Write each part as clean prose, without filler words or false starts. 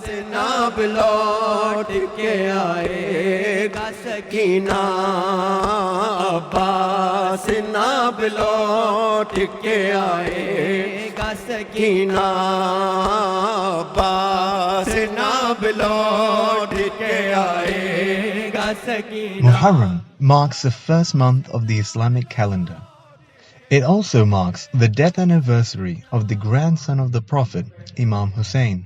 नाब लौट के आएगा सकीना अब्बास नाब लौट के आएगा सकीना अब्बास नाब लौट के आएगा Sakina. Muharram marks the first month of the Islamic calendar. It also marks the death anniversary of the grandson of the Prophet, Imam Hussain.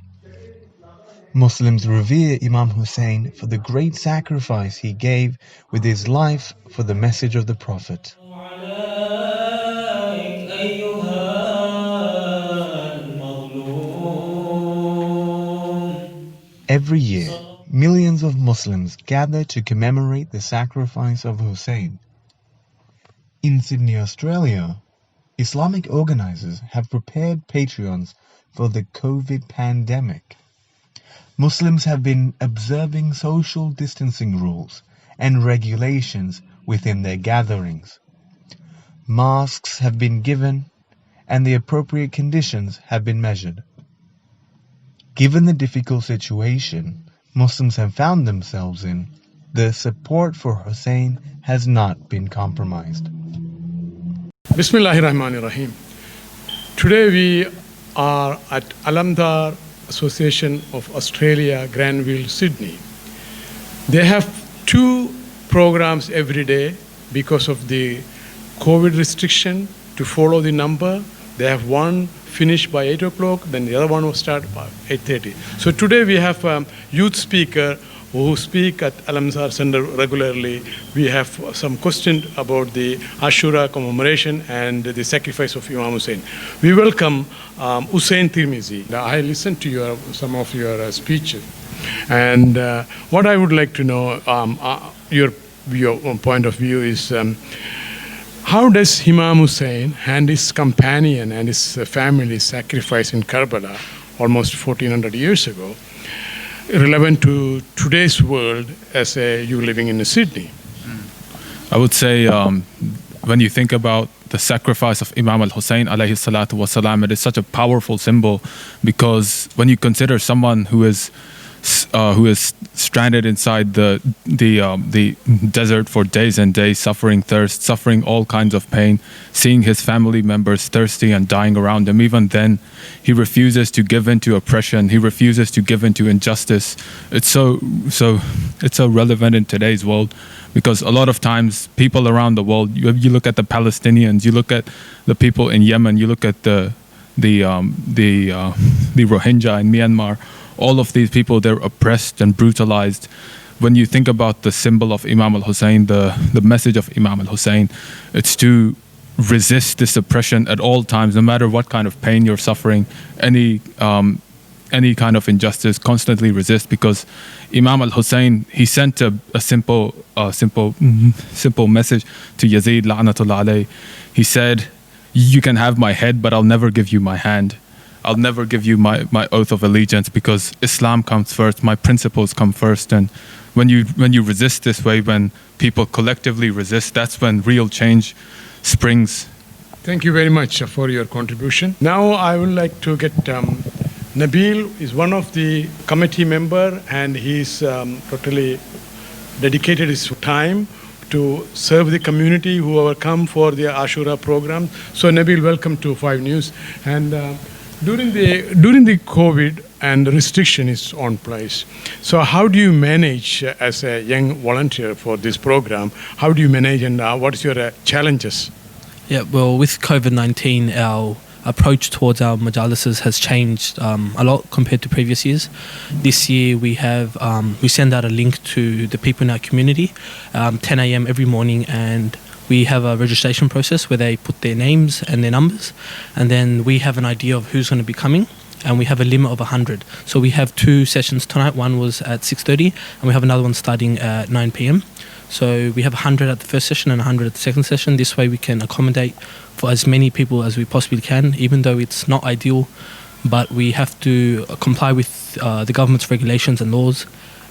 Muslims revere Imam Hussain for the great sacrifice he gave with his life for the message of the Prophet. Every year, millions of Muslims gather to commemorate the sacrifice of Hussain. In Sydney, Australia, Islamic organizers have prepared Patreons for the COVID pandemic. Muslims have been observing social distancing rules and regulations within their gatherings. Masks have been given and the appropriate conditions have been measured. Given the difficult situation Muslims have found themselves in, the support for Hussain has not been compromised. Bismillahirrahmanirrahim. Today we are at Alamdar Association of Australia, Granville, Sydney. They have two programs every day because of the COVID restriction to follow the number. They have one finished by 8 o'clock, then the other one will start by 8:30. So today we have a youth speaker who speak at Alamdar Center regularly. We have some question about the Ashura commemoration and the sacrifice of Imam Hussain. We welcome Hussain Tirmizi. I listened to some of your speeches, and what I would like to know, your point of view is, how does Imam Hussain and his companion and his family sacrifice in Karbala almost 1400 years ago relevant to today's world as you living in Sydney? I would say when you think about the sacrifice of Imam al-Hussain alayhi salatu wasalam, it is such a powerful symbol, because when you consider someone who is stranded inside the desert for days and days, suffering thirst, suffering all kinds of pain, seeing his family members thirsty and dying around him, even then he refuses to give in to oppression, he refuses to give in to injustice. It's so relevant in today's world, because a lot of times people around the world, you look at the Palestinians, you look at the people in Yemen, you look at the Rohingya in Myanmar, all of these people, they're oppressed and brutalized. When you think about the symbol of Imam al-Hussain, the message of Imam al-Hussain, it's to resist this oppression at all times, no matter what kind of pain you're suffering, any kind of injustice, constantly resist, because Imam al-Hussain, he sent a simple message to Yazid la'natullah alayh. He said, you can have my head, but I'll never give you my hand. I'll never give you my oath of allegiance, because Islam comes first, my principles come first. And when you resist this way, when people collectively resist, that's when real change springs. Thank you very much for your contribution. Now I would like to get Nabil is one of the committee member, and he's totally dedicated his time to serve the community who have come for the Ashura program. So Nabil, welcome to 5 News. And during the COVID and restriction is on place, so how do you manage as a young volunteer for this program? How do you manage, and what is your challenges? Yeah, well, with COVID-19, our approach towards our majalises has changed a lot compared to previous years. This year we send out a link to the people in our community 10 a.m. every morning, and we have a registration process where they put their names and their numbers, and then we have an idea of who's going to be coming, and we have a limit of 100. So we have 2 sessions tonight. One was at 6:30, and we have another one starting at 9 p.m. So we have 100 at the first session and 100 at the second session. This way we can accommodate for as many people as we possibly can, even though it's not ideal, but we have to comply with the government's regulations and laws,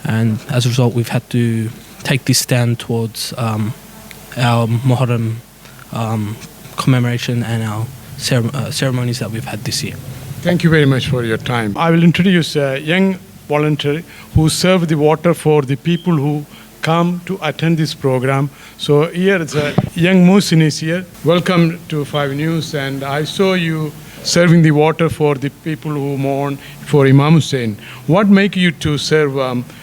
and as a result we've had to take this stand towards our Muharram commemoration and our ceremonies that we've had this year. Thank you very much for your time. I will introduce a young volunteer who serve the water for the people who come to attend this program. So here is a young Muhsin is here. Welcome to 5 News, and I saw you serving the water for the people who mourn for Imam Hussain. What make you to serve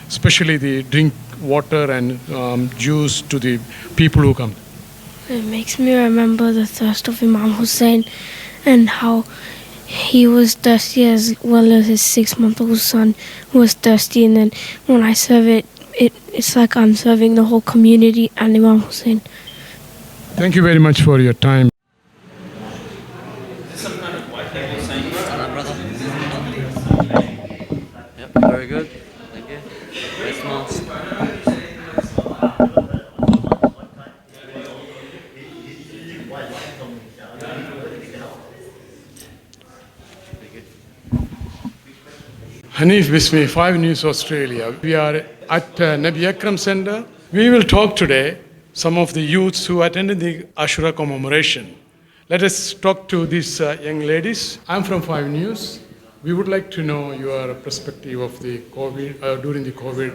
especially the drink water and juice to the people who come? It makes me remember the thirst of Imam Hussain and how he was thirsty as well as his 6-month-old son was thirsty. And then when I serve it, it's like I'm serving the whole community and Imam Hussain. Thank you very much for your time. Yep, very good. Thank you. Face mask. Hanif Bismi, 5 News Australia. We are at Nabi Akram Center. We will talk today some of the youths who attended the Ashura commemoration. Let us talk to these young ladies. I'm from 5 News. We would like to know your perspective of the COVID during the COVID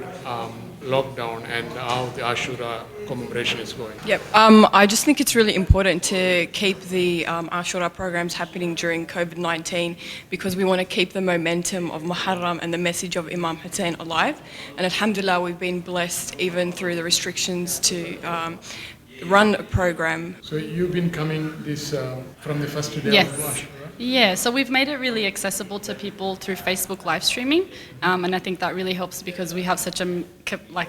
lockdown and how the Ashura commemoration is going. Yep. I just think it's really important to keep the Ashura programs happening during COVID-19 because we want to keep the momentum of Muharram and the message of Imam Hussain alive. And alhamdulillah, we've been blessed even through the restrictions to run a program. So you've been coming this from the first day Yes. of Ashura? Yeah, so we've made it really accessible to people through Facebook live streaming, and I think that really helps because we have such a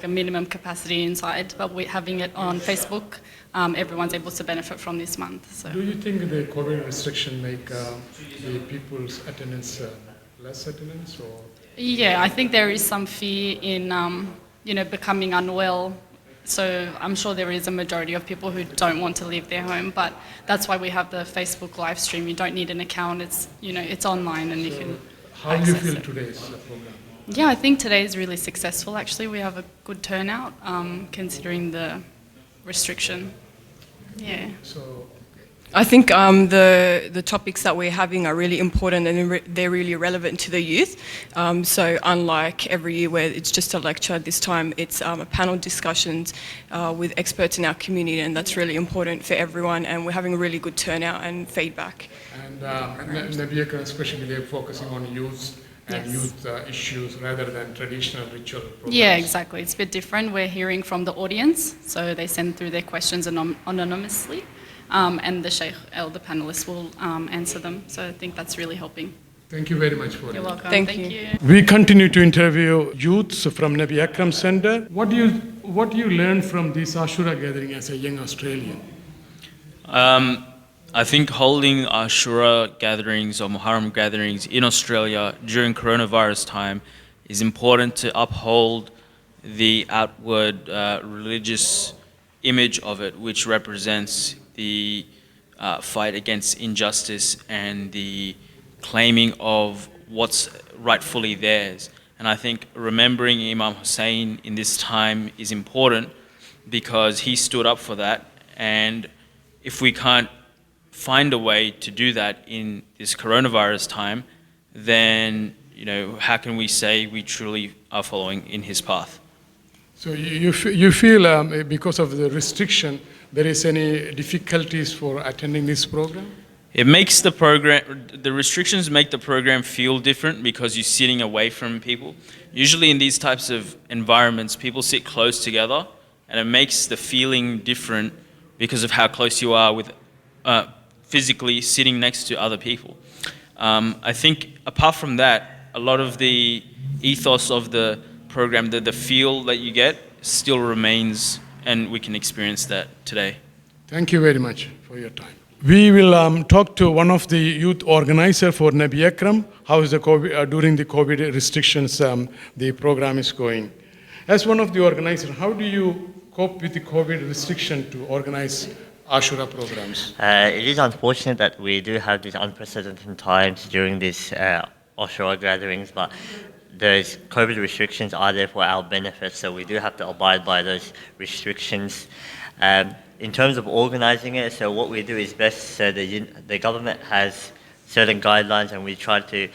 minimum capacity inside, but we're having it on Facebook, everyone's able to benefit from this month. So. Do you think the COVID restriction make the people's attendance less attendance, or? Yeah, I think there is some fear in becoming unwell. So I'm sure there is a majority of people who don't want to leave their home, but that's why we have the Facebook live stream. You don't need an account. It's it's online and you can. How do you feel today's program? Yeah, I think today is really successful. Actually, we have a good turnout considering the restriction. Yeah. So. I think the topics that we're having are really important and they're really relevant to the youth. So unlike every year where it's just a lecture, this time it's a panel discussions with experts in our community, and that's really important for everyone, and we're having a really good turnout and feedback. And Nabi Akram especially they're focusing on youth and Yes. youth issues rather than traditional ritual programs. Yeah, exactly. It's a bit different. We're hearing from the audience, so they send through their questions anonymously. And the Sheikh, the panelists will answer them. So I think that's really helping. Thank you very much for You're it. welcome. Thank you. We continue to interview youths from Nabi Akram Center. What do you learn from this Ashura gathering as a young Australian? I think holding Ashura gatherings or Muharram gatherings in Australia during coronavirus time is important to uphold the outward religious image of it, which represents the fight against injustice and the claiming of what's rightfully theirs. And I think remembering Imam Hussain in this time is important because he stood up for that. And if we can't find a way to do that in this coronavirus time, then how can we say we truly are following in his path? So you feel because of the restriction, there is any difficulties for attending this program? It makes the restrictions make the program feel different because you're sitting away from people. Usually in these types of environments, people sit close together, and it makes the feeling different because of how close you are with physically sitting next to other people. I think apart from that, a lot of the ethos of the program, the feel that you get still remains, and we can experience that today. Thank you very much for your time. We will talk to one of the youth organizer for Nabi Akram. How is the COVID, during the COVID restrictions the program is going? As one of the organizers, how do you cope with the COVID restriction to organize Ashura programs? It is unfortunate that we do have these unprecedented times during these Ashura gatherings, but those COVID restrictions are there for our benefit, so we do have to abide by those restrictions. In terms of organizing it, so what we do is best, so the government has certain guidelines and we try to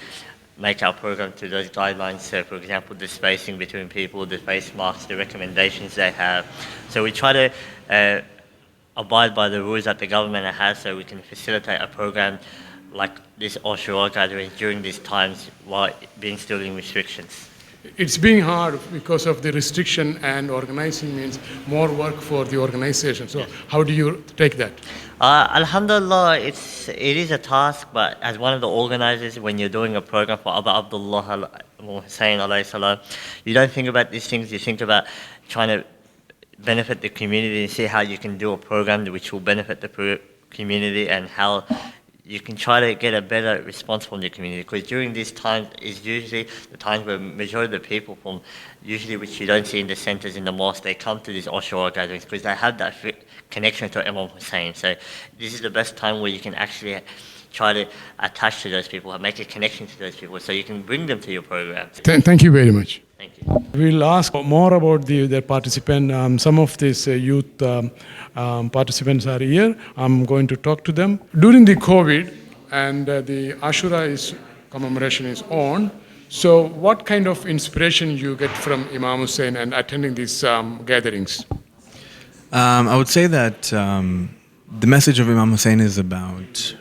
make our program to those guidelines. So, for example, the spacing between people, the face masks, the recommendations they have. So we try to abide by the rules that the government has, so we can facilitate a program like this Ashura gathering during these times while being still in restrictions. It's being hard because of the restriction, and organizing means more work for the organization. So how do you take that? Alhamdulillah, it is a task, but as one of the organizers, when you're doing a program for Abu Abdullah Hussain alayhi salam, you don't think about these things, you think about trying to benefit the community and see how you can do a program which will benefit the community and how you can try to get a better response from the community, because during these times is usually the times where majority of the people from, usually which you don't see in the centers in the mosque, they come to these Ashura gatherings because they have that connection to Imam Hussain. So this is the best time where you can actually try to attach to those people, make a connection to those people, so you can bring them to your program. Thank you very much. Thank you. We'll ask more about the participant. Some of these youth participants are here. I'm going to talk to them. During the COVID and the Ashura commemoration is on, so what kind of inspiration you get from Imam Hussain and attending these gatherings? I would say that the message of Imam Hussain is about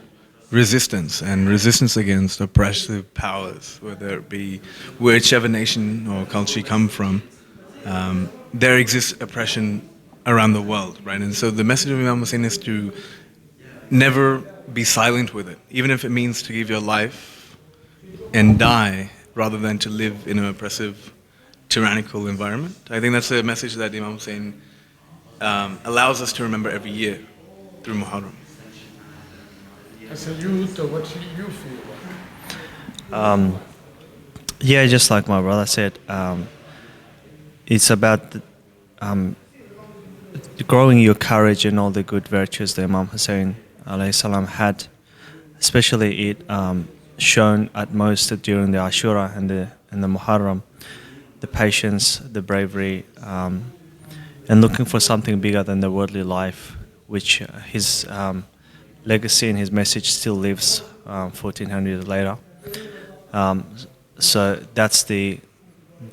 resistance, and resistance against oppressive powers, whether it be whichever nation or culture you come from. There exists oppression around the world, right? And so the message of Imam Hussain is to never be silent with it, even if it means to give your life and die rather than to live in an oppressive, tyrannical environment. I think that's a message that Imam Hussain allows us to remember every year through Muharram. As a youth, what do you feel like? Yeah, just like my brother said, it's about growing your courage and all the good virtues that Imam Hussain alayhi salam had, especially it shown at most during the Ashura and the Muharram, the patience, the bravery, and looking for something bigger than the worldly life, which his legacy and his message still lives 1400 years later. So that's the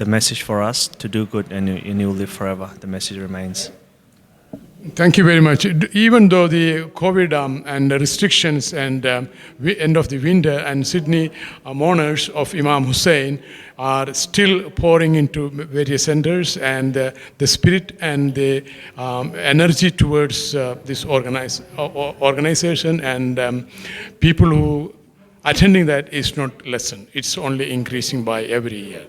message for us, to do good and you will live forever. The message remains. Thank you very much. Even though the COVID and the restrictions and end of the winter, and Sydney mourners of Imam Hussain are still pouring into various centers, and the spirit and the energy towards this organization and people who attending that is not lessened. It's only increasing by every year.